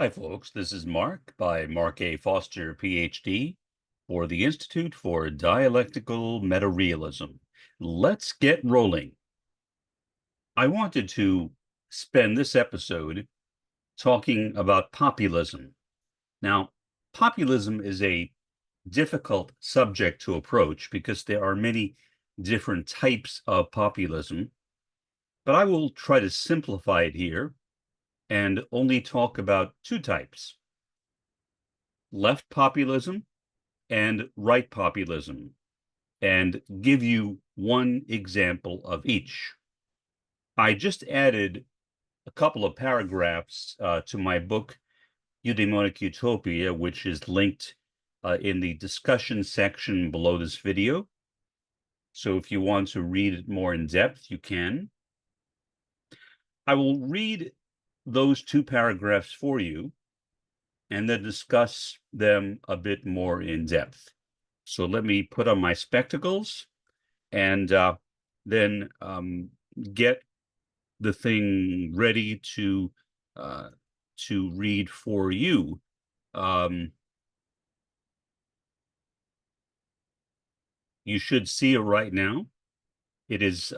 Hi, folks. This is Mark by Mark A. Foster, Ph.D., for the Institute for Dialectical Meta-Realism. Let's get rolling. I wanted to spend this episode talking about populism. Now, populism is a difficult subject to approach because there are many different types of populism, but I will try to simplify it here and only talk about two types: left populism and right populism, and give you one example of each. I just added a couple of paragraphs to my book, Eudaimonic Utopia, which is linked in the discussion section below this video. So if you want to read it more in depth, you can. I will read those two paragraphs for you and then discuss them a bit more in depth. So let me put on my spectacles and then get the thing ready to read for you. You should see it right now. It is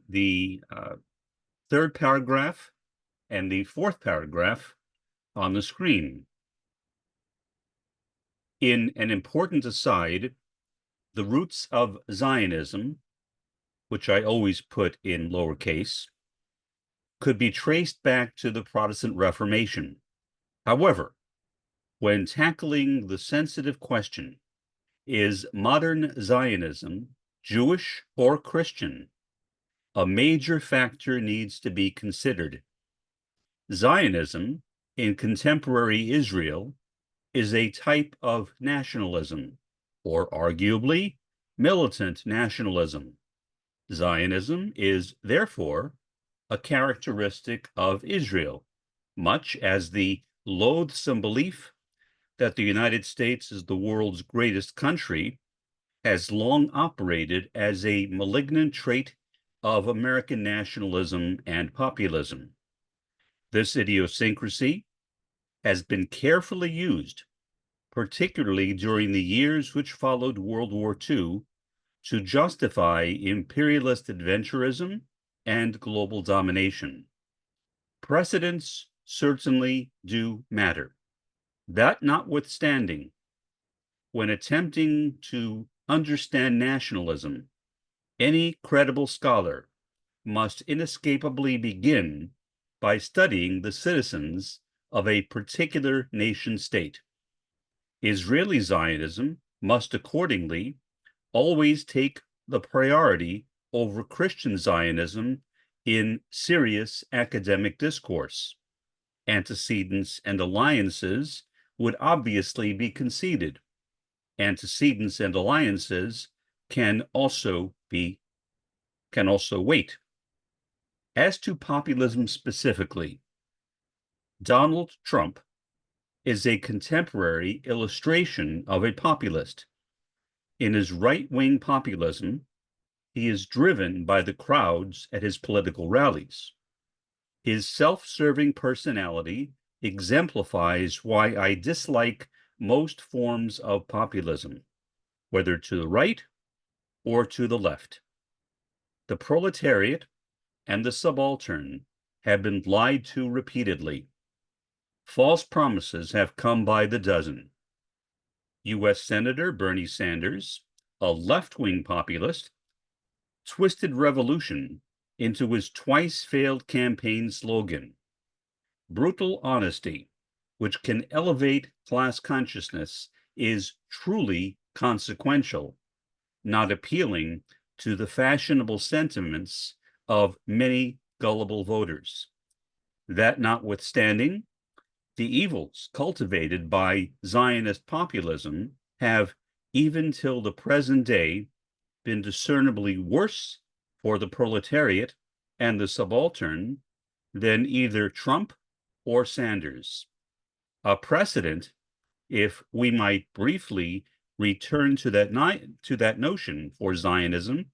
the third paragraph and the fourth paragraph on the screen. In an important aside, the roots of Zionism, which I always put in lowercase, could be traced back to the Protestant Reformation. However, when tackling the sensitive question, is modern Zionism Jewish or Christian, a major factor needs to be considered. Zionism in contemporary Israel is a type of nationalism, or arguably militant nationalism. Zionism is therefore a characteristic of Israel, much as the loathsome belief that the United States is the world's greatest country has long operated as a malignant trait of American nationalism and populism. This idiosyncrasy has been carefully used, particularly during the years which followed World War II, to justify imperialist adventurism and global domination. Precedents certainly do matter. That notwithstanding, when attempting to understand nationalism, any credible scholar must inescapably begin by studying the citizens of a particular nation-state. Israeli Zionism must accordingly always take the priority over Christian Zionism in serious academic discourse. Antecedents and alliances would obviously be conceded. Antecedents and alliances can also wait. As to populism specifically, Donald Trump is a contemporary illustration of a populist. In his right-wing populism, he is driven by the crowds at his political rallies. His self-serving personality exemplifies why I dislike most forms of populism, whether to the right or to the left. The proletariat and the subaltern have been lied to repeatedly. False promises have come by the dozen. U.S. Senator Bernie Sanders, a left-wing populist, twisted revolution into his twice-failed campaign slogan. Brutal honesty, which can elevate class consciousness, is truly consequential, not appealing to the fashionable sentiments of many gullible voters. That notwithstanding, the evils cultivated by Zionist populism have, even till the present day, been discernibly worse for the proletariat and the subaltern than either Trump or Sanders. A precedent, if we might briefly return to that notion for Zionism,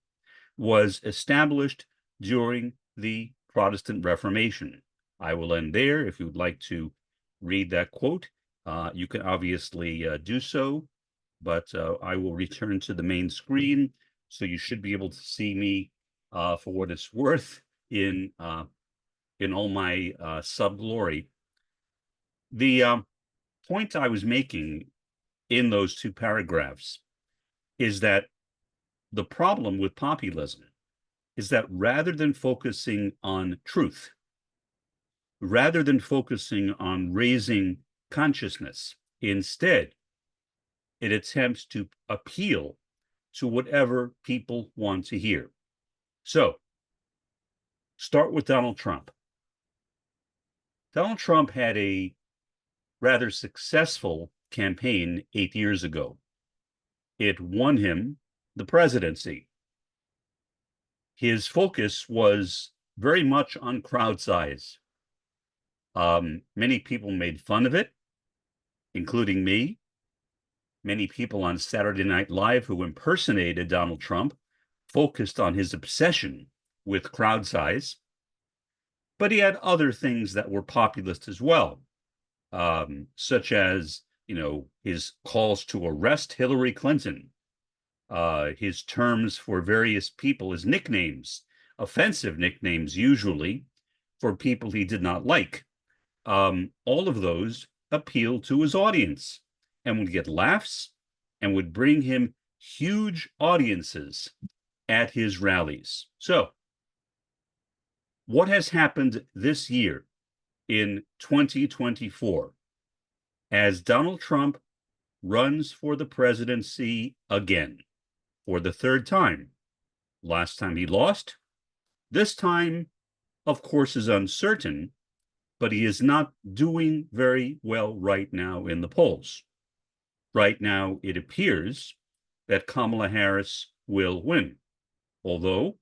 was established during the Protestant Reformation. I will end there. If you'd like to read that quote, you can obviously do so, but I will return to the main screen, so you should be able to see me for what it's worth in all my sub glory. The point I was making in those two paragraphs is that the problem with populism is that rather than focusing on truth, rather than focusing on raising consciousness, instead, it attempts to appeal to whatever people want to hear. So, start with Donald Trump. Donald Trump had a rather successful campaign 8 years ago. It won him the presidency. His focus was very much on crowd size. Many people made fun of it, including me. Many people on Saturday Night Live who impersonated Donald Trump focused on his obsession with crowd size. But he had other things that were populist as well, such as, his calls to arrest Hillary Clinton, his terms for various people, his nicknames, offensive nicknames usually, for people he did not like. All of those appealed to his audience and would get laughs and would bring him huge audiences at his rallies. So, what has happened this year in 2024 as Donald Trump runs for the presidency again for the third time? Last time he lost. This time, of course, is uncertain, but he is not doing very well right now in the polls. Right now, it appears that Kamala Harris will win, although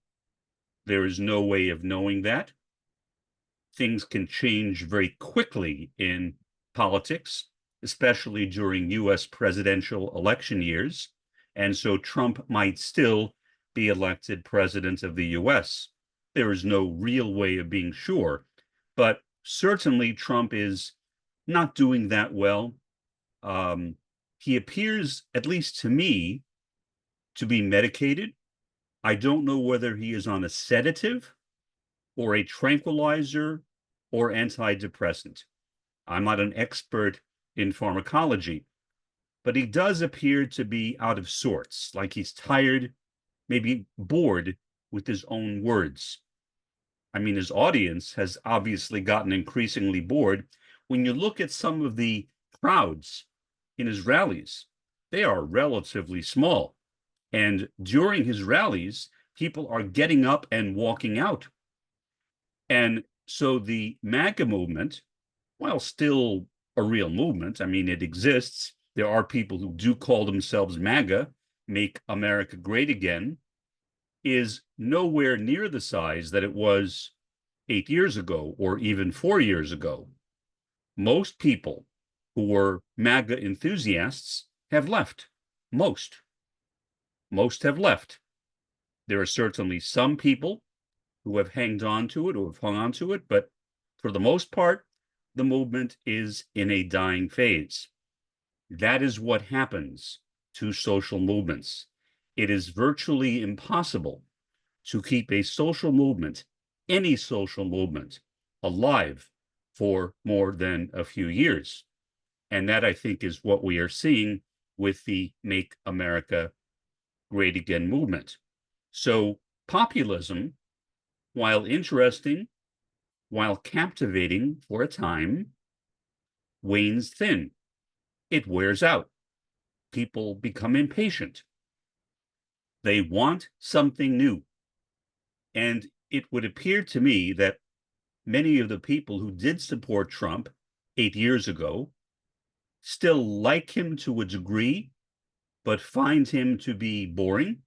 there is no way of knowing that. Things can change very quickly in politics, especially during US presidential election years, and so Trump might still be elected president of the US. There is no real way of being sure, but certainly Trump is not doing that well. He appears, at least to me, to be medicated. I don't know whether he is on a sedative or a tranquilizer or antidepressant. I'm not an expert in pharmacology, but he does appear to be out of sorts, like he's tired, maybe bored with his own words. I mean, his audience has obviously gotten increasingly bored. When you look at some of the crowds in his rallies, they are relatively small. And during his rallies, people are getting up and walking out. And so the MAGA movement, while still a real movement, I mean, it exists. There are people who do call themselves MAGA, Make America Great Again, is nowhere near the size that it was 8 years ago or even 4 years ago. Most people who were MAGA enthusiasts have left. Most have left. There are certainly some people who have hanged on to it, or have hung on to it, but for the most part, the movement is in a dying phase. That is what happens to social movements. It is virtually impossible to keep a social movement, any social movement, alive for more than a few years. And that, I think, is what we are seeing with the Make America Great Again movement. So populism, while interesting, while captivating for a time, wanes thin. It wears out. People become impatient. They want something new. And it would appear to me that many of the people who did support Trump 8 years ago still like him to a degree, but find him to be boring.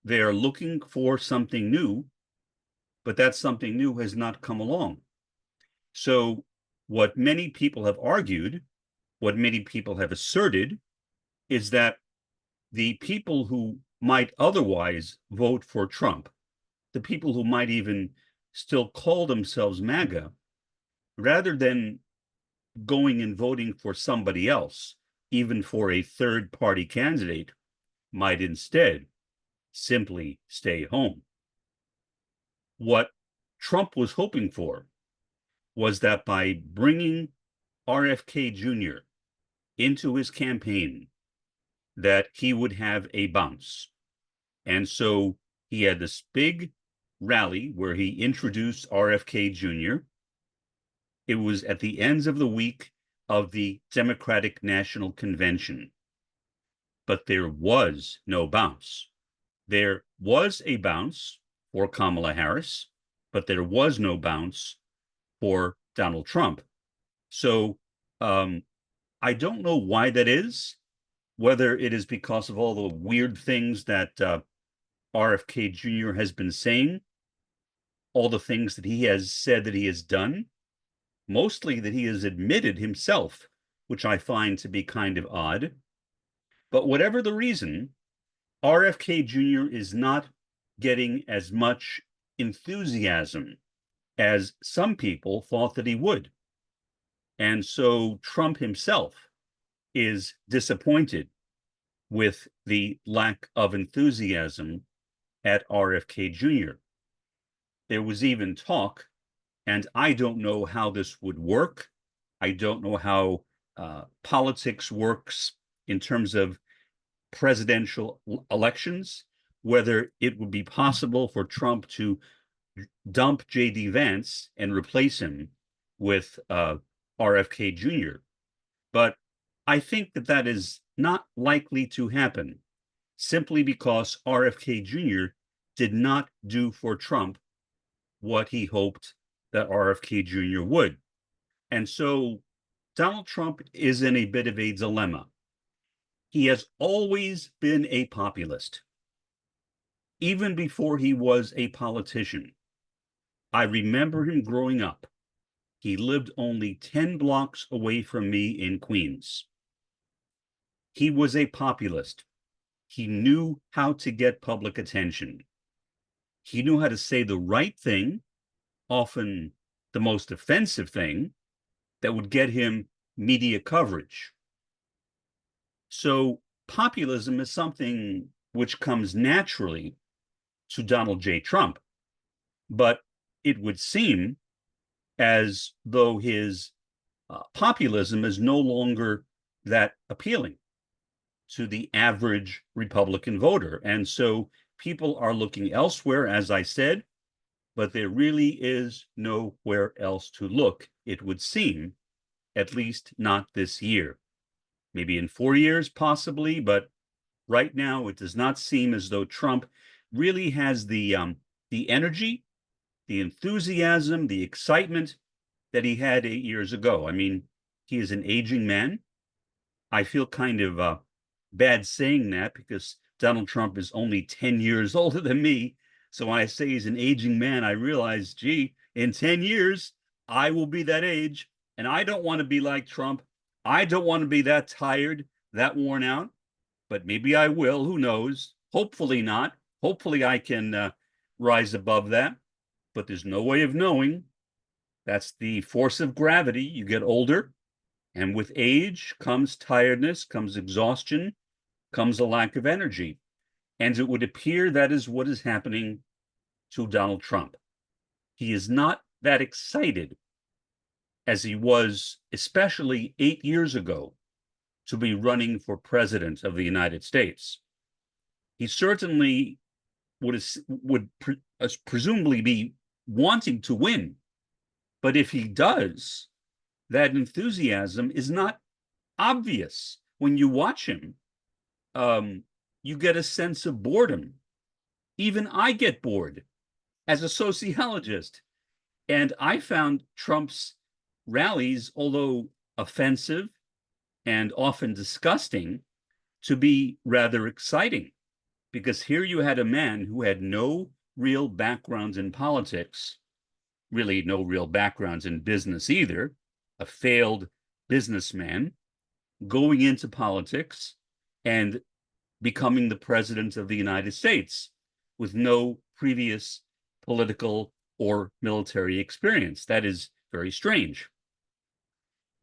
They are looking for something new, but that something new has not come along. So what many people have argued, what many people have asserted, is that the people who might otherwise vote for Trump, the people who might even still call themselves MAGA, rather than going and voting for somebody else, even for a third-party candidate, might instead simply stay home. What Trump was hoping for was that by bringing RFK Jr. into his campaign, that he would have a bounce. And so he had this big rally where he introduced RFK Jr. It was at the ends of the week of the Democratic National Convention. But there was no bounce. There was a bounce for Kamala Harris, but there was no bounce for Donald Trump. So I don't know why that is, whether it is because of all the weird things that RFK Jr. has been saying, all the things that he has said that he has done, mostly that he has admitted himself, which I find to be kind of odd. But whatever the reason, RFK Jr. is not getting as much enthusiasm as some people thought that he would. And so Trump himself is disappointed with the lack of enthusiasm at RFK Jr. There was even talk, and I don't know how this would work. I don't know how politics works in terms of presidential elections, whether it would be possible for Trump to dump J.D. Vance and replace him with RFK Jr. But I think that that is not likely to happen, simply because RFK Jr. did not do for Trump what he hoped that RFK Jr. would. And so Donald Trump is in a bit of a dilemma. He has always been a populist, even before he was a politician. I remember him growing up. He lived only 10 blocks away from me in Queens. He was a populist. He knew how to get public attention. He knew how to say the right thing, often the most offensive thing, that would get him media coverage. So populism is something which comes naturally to Donald J. Trump, but it would seem as though his populism is no longer that appealing to the average Republican voter. And so people are looking elsewhere, as I said, but there really is nowhere else to look, it would seem, at least not this year. Maybe in 4 years, possibly, but right now it does not seem as though Trump really has the energy, the enthusiasm, the excitement that he had 8 years ago. I mean, he is an aging man. I feel kind of bad saying that because Donald Trump is only 10 years older than me. So when I say he's an aging man, I realize, gee, in 10 years, I will be that age. And I don't want to be like Trump. I don't want to be that tired, that worn out, but maybe I will. Who knows? Hopefully not. Hopefully I can rise above that, but there's no way of knowing. That's the force of gravity. You get older, and with age comes tiredness, comes exhaustion, comes a lack of energy. And it would appear that is what is happening to Donald Trump. He is not that excited as he was, especially 8 years ago, to be running for president of the United States. He certainly would presumably be wanting to win. But if he does, that enthusiasm is not obvious. When you watch him, you get a sense of boredom. Even I get bored as a sociologist. And I found Trump's rallies, although offensive and often disgusting, to be rather exciting. Because here you had a man who had no real background in politics, really no real backgrounds in business either, a failed businessman, going into politics and becoming the president of the United States with no previous political or military experience. That is very strange.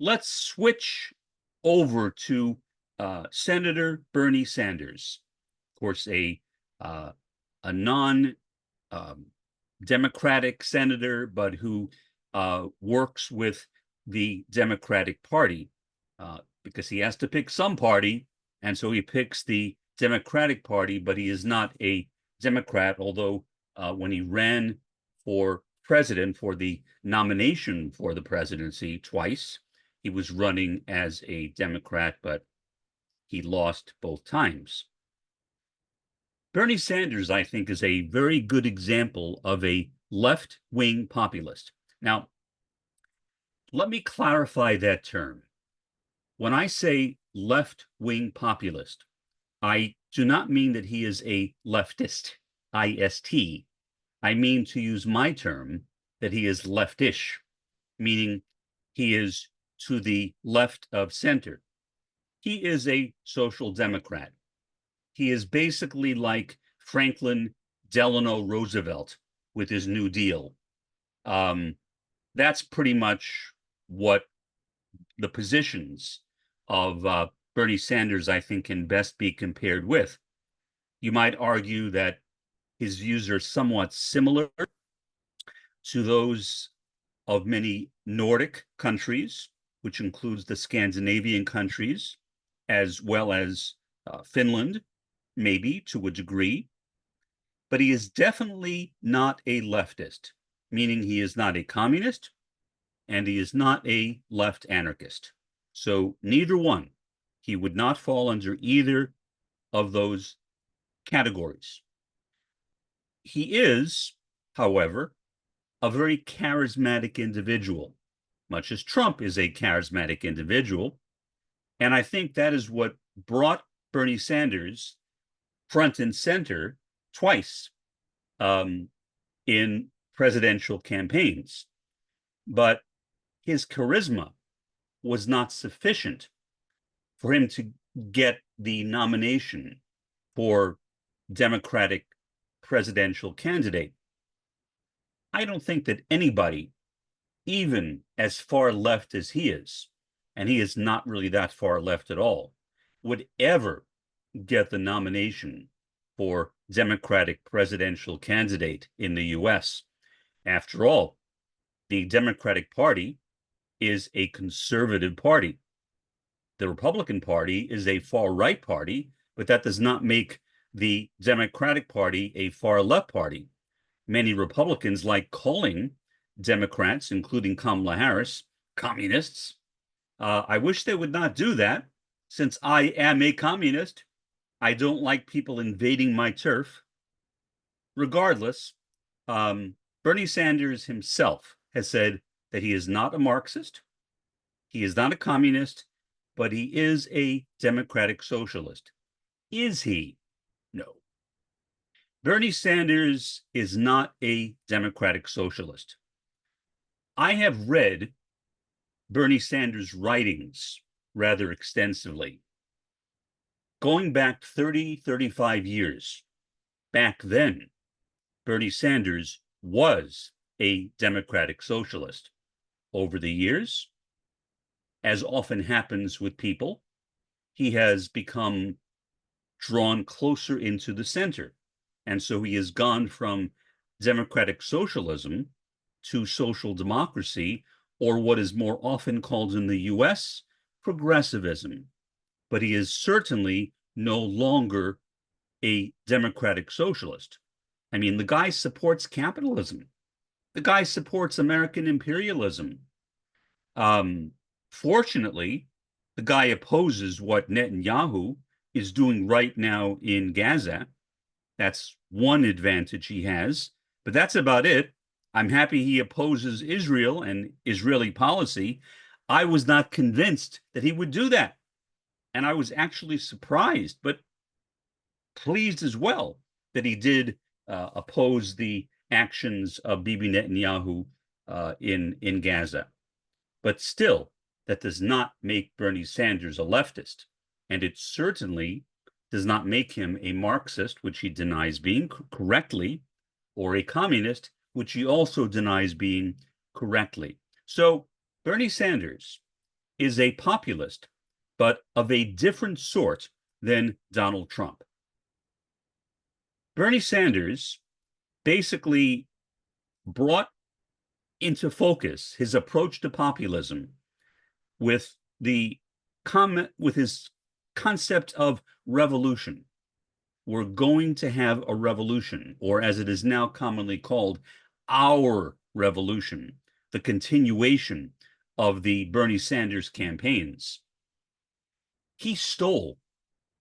let's switch over to Senator Bernie Sanders, of course, uh, a non Democratic senator, but who works with the Democratic Party because he has to pick some party, and so he picks the Democratic Party, but he is not a Democrat, although when he ran for president, for the nomination for the presidency twice, he was running as a Democrat, but he lost both times. Bernie Sanders, I think, is a very good example of a left-wing populist. Now, let me clarify that term. When I say left-wing populist, I do not mean that he is a leftist, I-S-T. I mean, to use my term, that he is leftish, meaning he is to the left of center. He is a social democrat. He is basically like Franklin Delano Roosevelt with his New Deal. That's pretty much what the positions of Bernie Sanders, I think, can best be compared with. You might argue that his views are somewhat similar to those of many Nordic countries, which includes the Scandinavian countries, as well as Finland, maybe to a degree. But he is definitely not a leftist, meaning he is not a communist and he is not a left anarchist. So neither one. He would not fall under either of those categories. He is, however, a very charismatic individual, much as Trump is a charismatic individual. And I think that is what brought Bernie Sanders front and center twice in presidential campaigns. But his charisma was not sufficient for him to get the nomination for Democratic presidential candidate. I don't think that anybody, even as far left as he is, and he is not really that far left at all, would ever get the nomination for Democratic presidential candidate in the US. After all, the Democratic Party is a conservative party. The Republican Party is a far-right party, but that does not make the Democratic Party a far-left party. Many Republicans like calling Democrats, including Kamala Harris, communists. I wish they would not do that, since I am a communist. I don't like people invading my turf. Regardless, Bernie Sanders himself has said that he is not a Marxist, he is not a communist, but he is a democratic socialist. Is he? No. Bernie Sanders is not a democratic socialist. I have read Bernie Sanders' writings rather extensively. Going back 30, 35 years, back then, Bernie Sanders was a democratic socialist. Over the years, as often happens with people, he has become drawn closer into the center. And so he has gone from democratic socialism to social democracy, or what is more often called in the US, progressivism. But he is certainly no longer a democratic socialist. I mean, the guy supports capitalism. The guy supports American imperialism. Fortunately, the guy opposes what Netanyahu is doing right now in Gaza. That's one advantage he has, but that's about it. I'm happy he opposes Israel and Israeli policy. I was not convinced that he would do that. And I was actually surprised, but pleased as well that he did oppose the actions of Bibi Netanyahu in Gaza. But still, that does not make Bernie Sanders a leftist. And it certainly does not make him a Marxist, which he denies being correctly, or a communist, which he also denies being correctly. So Bernie Sanders is a populist, but of a different sort than Donald Trump. Bernie Sanders basically brought into focus his approach to populism with his concept of revolution. We're going to have a revolution, or as it is now commonly called, our revolution, the continuation of the Bernie Sanders campaigns. He stole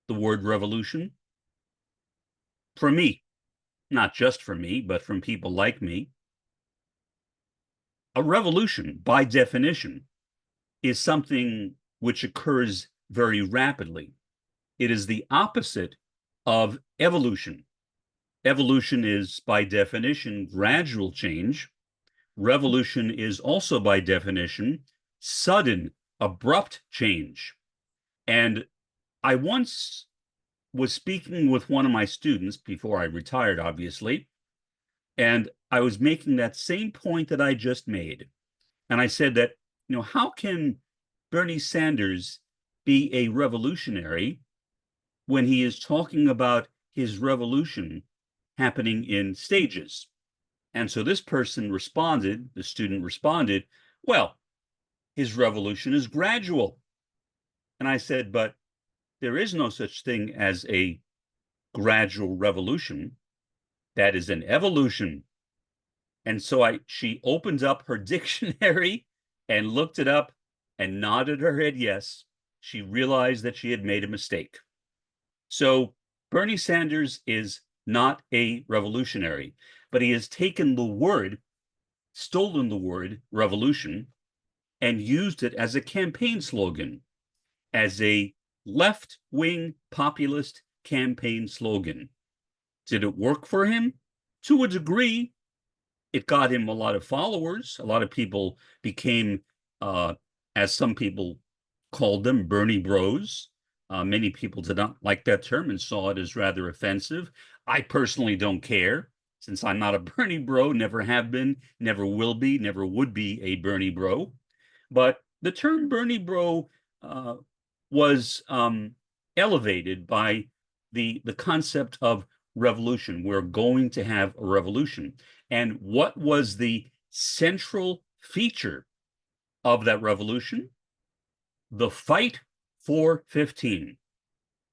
the word revolution from me, not just from me, but from people like me. A revolution, by definition, is something which occurs very rapidly. It is the opposite of evolution. Evolution is, by definition, gradual change. Revolution is also, by definition, sudden, abrupt change. And I once was speaking with one of my students before I retired, obviously, and I was making that same point that I just made. And I said that, how can Bernie Sanders be a revolutionary when he is talking about his revolution happening in stages? And so this person responded, the student responded, well, his revolution is gradual. And I said, but there is no such thing as a gradual revolution. That is an evolution. And so she opened up her dictionary and looked it up and nodded her head yes. She realized that she had made a mistake. So Bernie Sanders is not a revolutionary, but he has taken the word, stolen the word revolution, and used it as a campaign slogan, as a left-wing populist campaign slogan. Did it work for him? To a degree. It got him a lot of followers. A lot of people became, as some people called them, Bernie bros. Many people did not like that term and saw it as rather offensive. I personally don't care, since I'm not a Bernie bro, never have been, never will be, never would be a Bernie bro. But the term Bernie bro was elevated by the concept of revolution. We're going to have a revolution. And what was the central feature of that revolution? The fight for 15.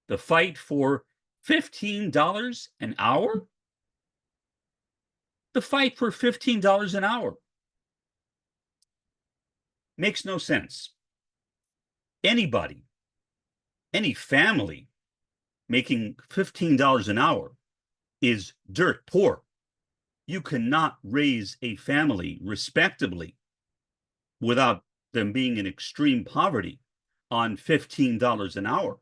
The fight for $15 an hour? The fight for $15 an hour makes no sense. Anybody, any family making $15 an hour is dirt poor. You cannot raise a family respectably without them being in extreme poverty on $15 an hour.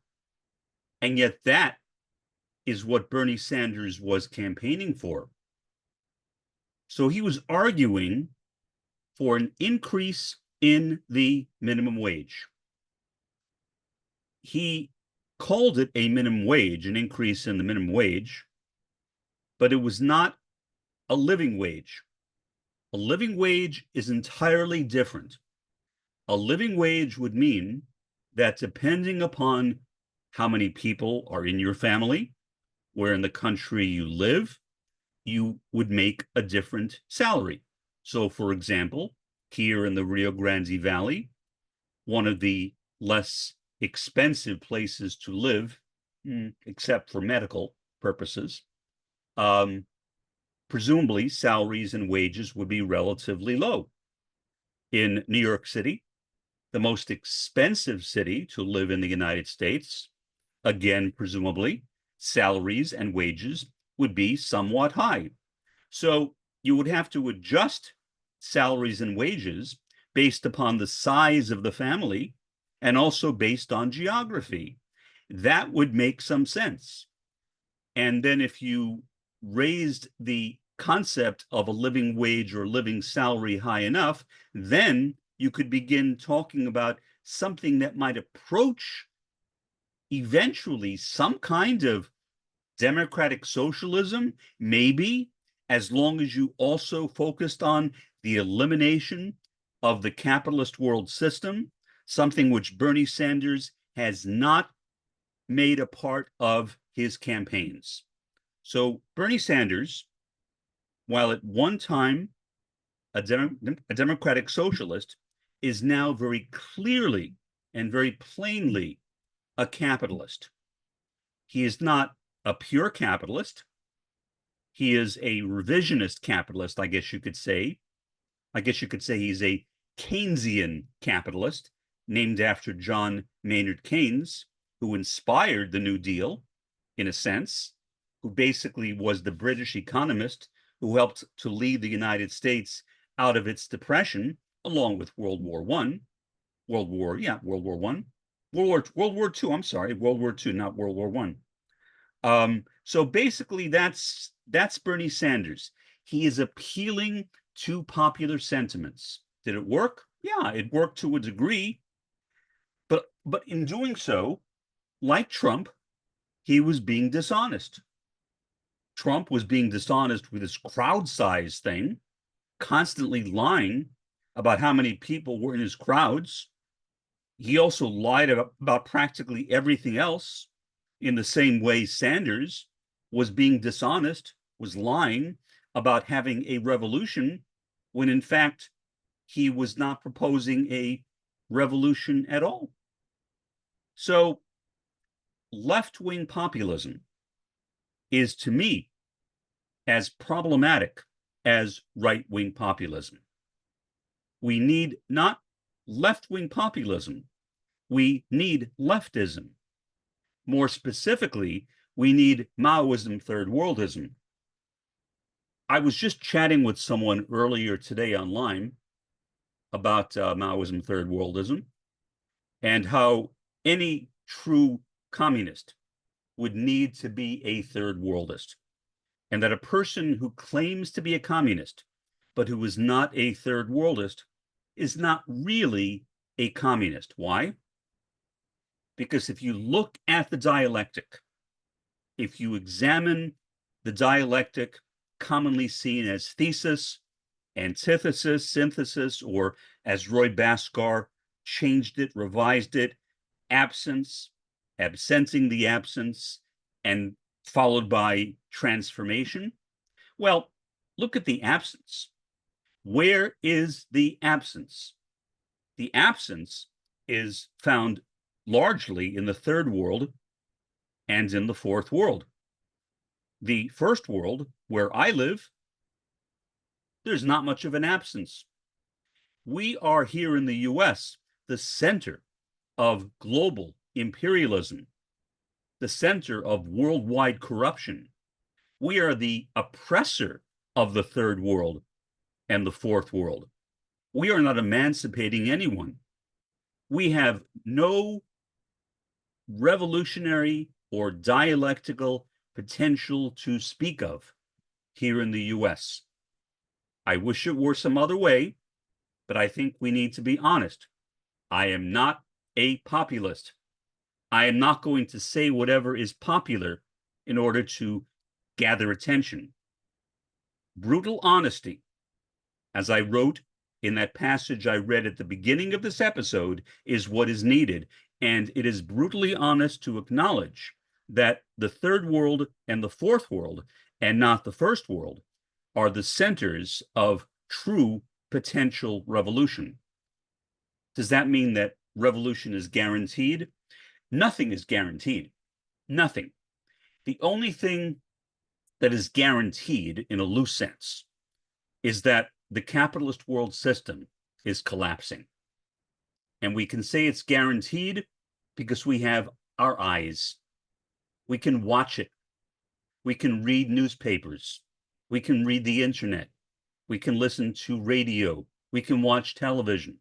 And yet that is what Bernie Sanders was campaigning for. So he was arguing for an increase in the minimum wage. He called it a minimum wage, an increase in the minimum wage, but it was not a living wage. A living wage is entirely different. A living wage would mean that depending upon how many people are in your family, where in the country you live, you would make a different salary. So, for example, here in the Rio Grande Valley, one of the less expensive places to live, except for medical purposes, presumably salaries and wages would be relatively low. In New York City, the most expensive city to live in the United States, again, presumably, salaries and wages would be somewhat high. So you would have to adjust salaries and wages based upon the size of the family and also based on geography. That would make some sense. And then if you raised the concept of a living wage or living salary high enough, then you could begin talking about something that might approach eventually some kind of democratic socialism, maybe, as long as you also focused on the elimination of the capitalist world system, something which Bernie Sanders has not made a part of his campaigns. So Bernie Sanders, while at one time a democratic socialist, is now very clearly and very plainly a capitalist. He is not a pure capitalist. He is a revisionist capitalist, I guess you could say. I guess you could say he's a Keynesian capitalist, named after John Maynard Keynes, who inspired the New Deal, in a sense, who basically was the British economist who helped to lead the United States out of its depression, along with World War One, World War II, World War II. I'm sorry, World War II, not World War One. So basically, that's Bernie Sanders. He is appealing to popular sentiments. Did it work? Yeah, it worked to a degree. But in doing so, like Trump, he was being dishonest. Trump was being dishonest with his crowd size thing, constantly lying about how many people were in his crowds. He also lied about practically everything else, in the same way Sanders was being dishonest, was lying about having a revolution, when in fact he was not proposing a revolution at all. So left-wing populism is, to me, as problematic as right-wing populism. We need not left-wing populism, we need leftism. More specifically, we need Maoism, third worldism. I was just chatting with someone earlier today online about Maoism, third worldism, and how any true communist would need to be a third worldist, and that a person who claims to be a communist but who is not a third worldist is not really a communist. Why? Because if you look at the dialectic, if you examine the dialectic commonly seen as thesis, antithesis, synthesis, or as Roy Bhaskar changed it, revised it, absence, absenting the absence, and followed by transformation. Well, look at the absence. Where is the absence? The absence is found largely in the third world and in the fourth world. The first world, where I live, there's not much of an absence. We are here in the US, the center of global imperialism, the center of worldwide corruption. We are the oppressor of the third world and the fourth world. We are not emancipating anyone. We have no revolutionary or dialectical potential to speak of here in the US. I wish it were some other way, but I think we need to be honest. I am not a populist. I am not going to say whatever is popular in order to gather attention. Brutal honesty, as I wrote in that passage I read at the beginning of this episode, is what is needed. And it is brutally honest to acknowledge that the third world and the fourth world, and not the first world, are the centers of true potential revolution. Does that mean that revolution is guaranteed? Nothing is guaranteed. Nothing. The only thing that is guaranteed in a loose sense is that the capitalist world system is collapsing. And we can say it's guaranteed because we have our eyes. We can watch it. We can read newspapers. We can read the internet. We can listen to radio. We can watch television.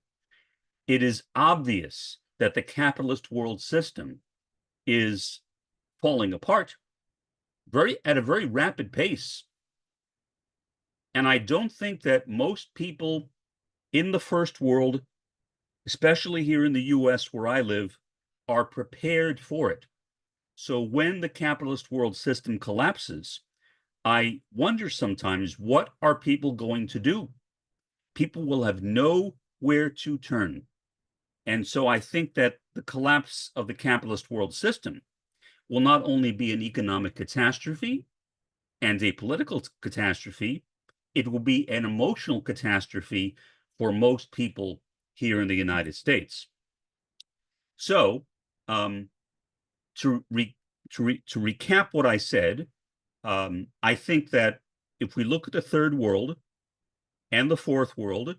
It is obvious that the capitalist world system is falling apart at a very rapid pace. And I don't think that most people in the first world, especially here in the US where I live, are prepared for it. So when the capitalist world system collapses, I wonder sometimes, what are people going to do? People will have nowhere to turn. And so I think that the collapse of the capitalist world system will not only be an economic catastrophe and a political catastrophe, it will be an emotional catastrophe for most people here in the United States. So, to recap what I said, I think that if we look at the third world and the fourth world,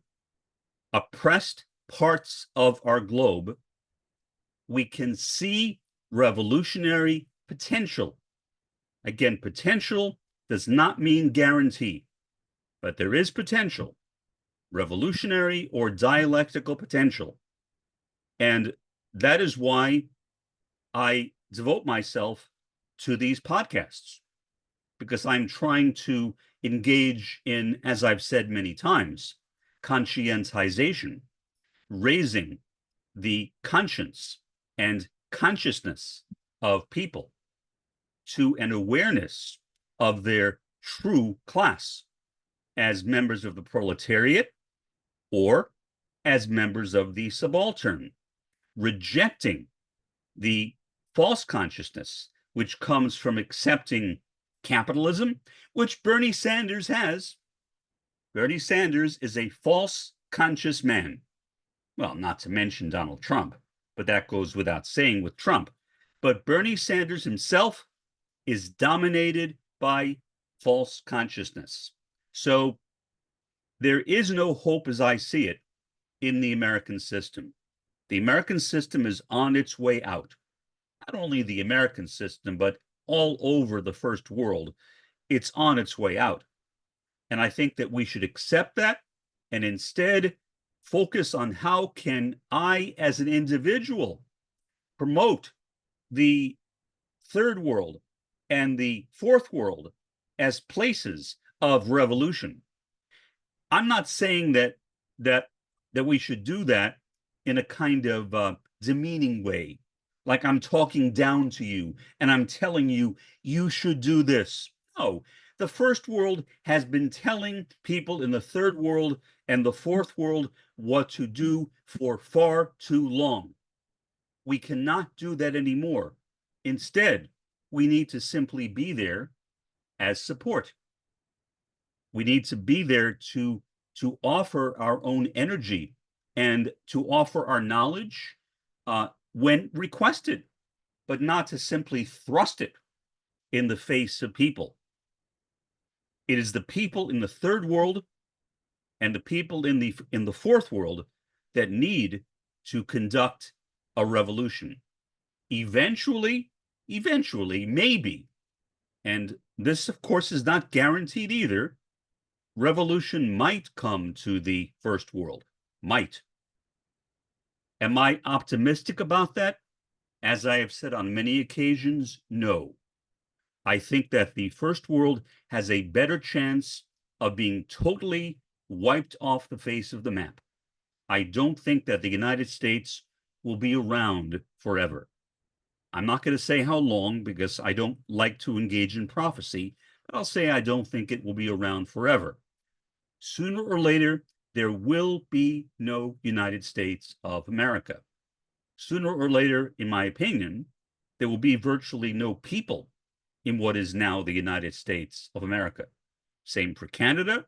oppressed parts of our globe, we can see revolutionary potential. Again, potential does not mean guarantee, but there is potential, revolutionary or dialectical potential. And that is why I devote myself to these podcasts, because I'm trying to engage in, as I've said many times, conscientization, raising the conscience and consciousness of people to an awareness of their true class as members of the proletariat or as members of the subaltern, rejecting the false consciousness which comes from accepting capitalism, which Bernie Sanders has. Bernie Sanders is a false conscious man. Well, not to mention Donald Trump, but that goes without saying with Trump. But Bernie Sanders himself is dominated by false consciousness. So there is no hope, as I see it, in the American system. The American system is on its way out. Not only the American system, but all over the first world, it's on its way out. And I think that we should accept that and instead focus on how can I, as an individual, promote the third world and the fourth world as places of revolution. I'm not saying that we should do that in a kind of demeaning way, like I'm talking down to you and I'm telling you you should do this. No, the first world has been telling people in the third world and the fourth world what to do for far too long. We cannot do that anymore. Instead, we need to simply be there as support. We need to be there to offer our own energy and to offer our knowledge when requested, but not to simply thrust it in the face of people. It is the people in the third world and the people in the fourth world that need to conduct a revolution. Eventually, maybe, and this, of course, is not guaranteed either, revolution might come to the first world. Might. Am I optimistic about that? As I have said on many occasions, no. I think that the first world has a better chance of being totally wiped off the face of the map. I don't think that the United States will be around forever. I'm not going to say how long because I don't like to engage in prophecy, but I'll say I don't think it will be around forever. Sooner or later, there will be no United States of America. Sooner or later, in my opinion, there will be virtually no people in what is now the United States of America. Same for Canada,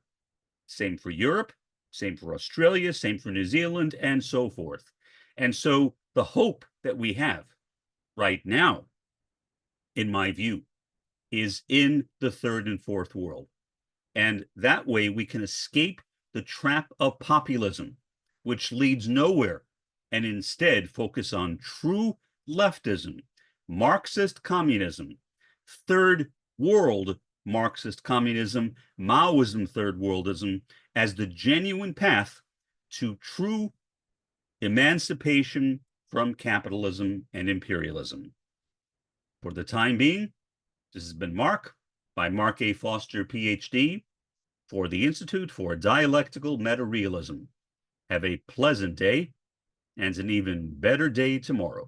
same for Europe, same for Australia, same for New Zealand, and so forth. And so the hope that we have right now, in my view, is in the third and fourth world. And that way we can escape the trap of populism, which leads nowhere, and instead focus on true leftism, Marxist communism, third world Marxist communism, Maoism, third worldism, as the genuine path to true emancipation from capitalism and imperialism. For the time being, this has been Mark by Mark A. Foster, Ph.D., for the Institute for Dialectical Meta-Realism. Have a pleasant day and an even better day tomorrow.